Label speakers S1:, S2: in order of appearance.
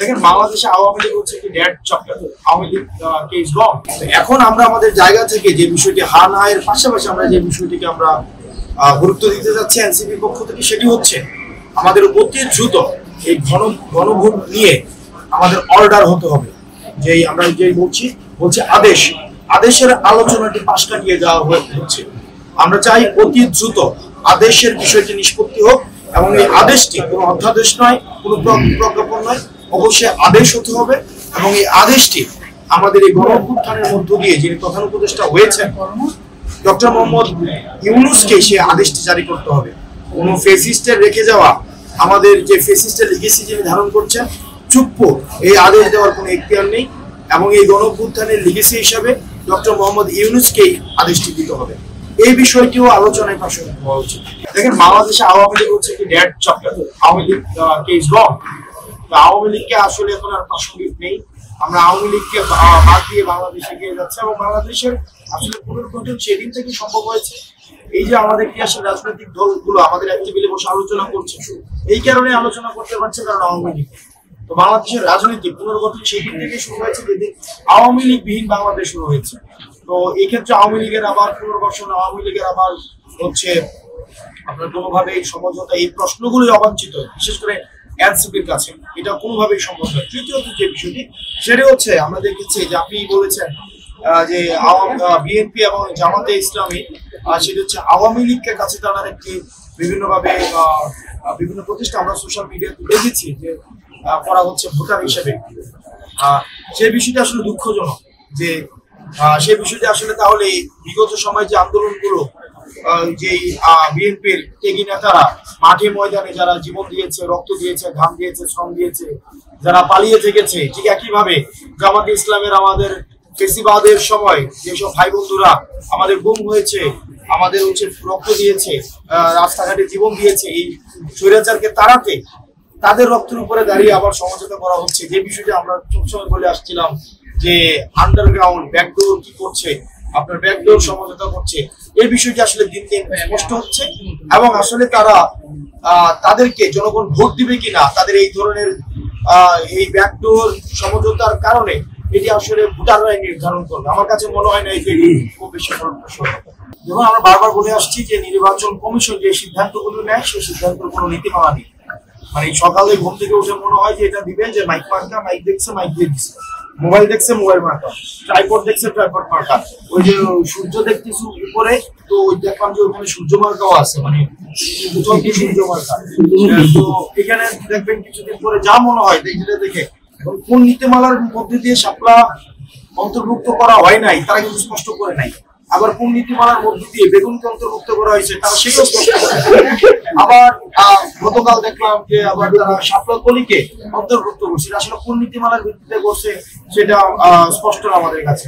S1: দেখেন বাংলাদেশে আওয়ামী লীগ হচ্ছে কি dead chapter. Awami League case gone. এখন আমরা আমাদের জায়গা থেকে যে বিষয়টি হার না এর পাশাপাশি আমরা যে বিষয়টিকে আমরা গুরুত্ব দিতে যাচ্ছি এনসিপির পক্ষ থেকে, সেটি হচ্ছে আমাদের অতি দ্রুত এই গণভোট নিয়ে আমাদের অর্ডার হতে হবে। যে আমরা যে বলছি আদেশের আলোচনাটি পাশ কাটিয়ে যাওয়া হচ্ছে। আমরা চাই অতি দ্রুত আদেশের বিষয়টি নিষ্পত্তি হোক এবং এই আদেশটি কোনো অধ্যাদেশ নয়, কোনো প্রজ্ঞাপন নয়, অবশ্যই আদেশ হতে হবে। এবং এই আদেশটি আমাদের এই গণঅভ্যুত্থানের মধ্য দিয়ে যিনি প্রধান উপদেষ্টা হয়েছেন ডক্টর মোহাম্মদ ইউনূসকে সেই আদেশটি জারি করতে হবে। কোনো ফেসিস্টের রেখে যাওয়া আমাদের যে ফেসিস্টের লিগেসি যিনি ধারণ করছেন চুপ্প এই আদেশ দেওয়ার কোনো এখতিয়ার নেই এবং এই গণঅভ্যুত্থানের লিগেসি হিসাবে ডক্টর মোহাম্মদ ইউনূসকেই আদেশটি দিতে হবে। এই বিষয়টিও আলোচনায় পাশে হওয়া উচিত। দেখেন বাংলাদেশে আওয়ামী লীগ হচ্ছে কি dead chapter. Awami League case gone. Awami লীগকে আসলে এখন আর প্রাসঙ্গিক নেই। আমরা আওয়ামী লীগকে বাদ দিয়ে বাংলাদেশে এগিয়ে যাচ্ছে এবং বাংলাদেশের আসলে পুনর্গঠন সেদিন থেকে সম্ভব হয়েছে। এই যে আমাদের কি আসলে রাজনৈতিক দলগুলো আমাদের এক টেবিলে বসে আলোচনা করছে, এই কারণে আলোচনা করতে পারছে কারণ আওয়ামী লীগ। তো বাংলাদেশের রাজনীতি পুনর্গঠন সেদিন থেকে শুরু হয়েছে যেদিন আওয়ামী লীগ বিহীন বাংলাদেশ শুরু হয়েছে। তো এই ক্ষেত্রে আওয়ামী লীগের আবার পুনর্গঠন, আওয়ামী লীগের আবার হচ্ছে আপনার কোনোভাবে এই সমঝোতা, এই প্রশ্নগুলোই অবাঞ্ছিত, বিশেষ করে এনসিপির কাছে এটা কোনোভাবেই সম্ভব নয়। তৃতীয়ত যে বিষয়টি সেটা হচ্ছে আমরা দেখেছি যে আপনি বলেছেন যে বিএনপি এবং জামাতে ইসলামী সেটা হচ্ছে আওয়ামী লীগের কাছে টানার একটি বিভিন্নভাবে বিভিন্ন প্রতিষ্ঠান আমরা সোশ্যাল মিডিয়াতে দেখেছি যে করা হচ্ছে ভোটার হিসেবে। সেই বিষয়টি আসলে দুঃখজনক যে সেই বিষয়টি আসলে তাহলে বিগত সময় যে আন্দোলনগুলো যে বিএনপির ত্যাগী নেতারা মাঠে ময়দানে যারা জীবন দিয়েছে, রক্ত দিয়েছে, ঘাম দিয়েছে, শ্রম দিয়েছে, যারা পালিয়ে থেকেছে, ঠিক একইভাবে জামাতে ইসলামের আমাদের ফেসিবাদের সময় যেসব ভাই বন্ধুরা আমাদের গুম হয়েছে, আমাদের হচ্ছে রক্ত দিয়েছে, রাস্তাঘাটে জীবন দিয়েছে এই স্বৈরাচারকে তাড়াতে, তাদের রক্তের উপরে দাঁড়িয়ে আবার সমঝোতা করা হচ্ছে। যে বিষয়টা আমরা সবসময় বলে আসছিলাম যে আন্ডারগ্রাউন্ড ব্যাকডোর কি করছে, আপনার ব্যাকডোর সমঝোতা করছে, এই বিষয়টি আসলে দিন দিন স্পষ্ট হচ্ছে। এবং আসলে তারা তাদেরকে জনগণ ভোট দিবে কিনা তাদের এই ধরনের এই ব্যাকডোর সমঝোতার কারণে এটি আসলে ভোটাররাই নির্ধারণ করবে। আমার কাছে মনে হয় না এটি খুব বেশি যখন আমরা বারবার বলে আসছি যে নির্বাচন কমিশন যে সিদ্ধান্তগুলো নেয় সেই সিদ্ধান্তের কোনো নীতিমালা নেই। মানে সকালে ঘুম থেকে উঠে মনে হয় যে এটা দিবে যে মাইক মার্কা, মাইক দেখছে মাইক দিয়ে দিচ্ছে, মোবাইল দেখছে মোবাইল মার্কা, ট্রাইপড দেখছে ট্রাইপড মার্কা, ওই যে সূর্য দেখতেছে উপরে, তো ওই দেখলাম যে ওখানে সূর্য মার্কাও আছে, মানে সূর্য মার্কা। তো এখানে দেখবেন কিছুদিন পরে যা মনে হয় দেখে কোন নীতিমালার মধ্যে দিয়ে শাপলা অন্তর্ভুক্ত করা হয় নাই তারা কিন্তু স্পষ্ট করে নাই। আবার কোন নীতিমালার মধ্যে দিয়ে বেগুনকে অন্তর্ভুক্ত করা হয়েছে তারা সেটাও স্পষ্ট করে। আবার গতকাল দেখলাম যে আবার তারা শাপলা কলিকে অন্তর্ভুক্ত করছে, আসলে কোন নীতিমালার ভিত্তিতে করছে সেটা স্পষ্ট না আমাদের কাছে।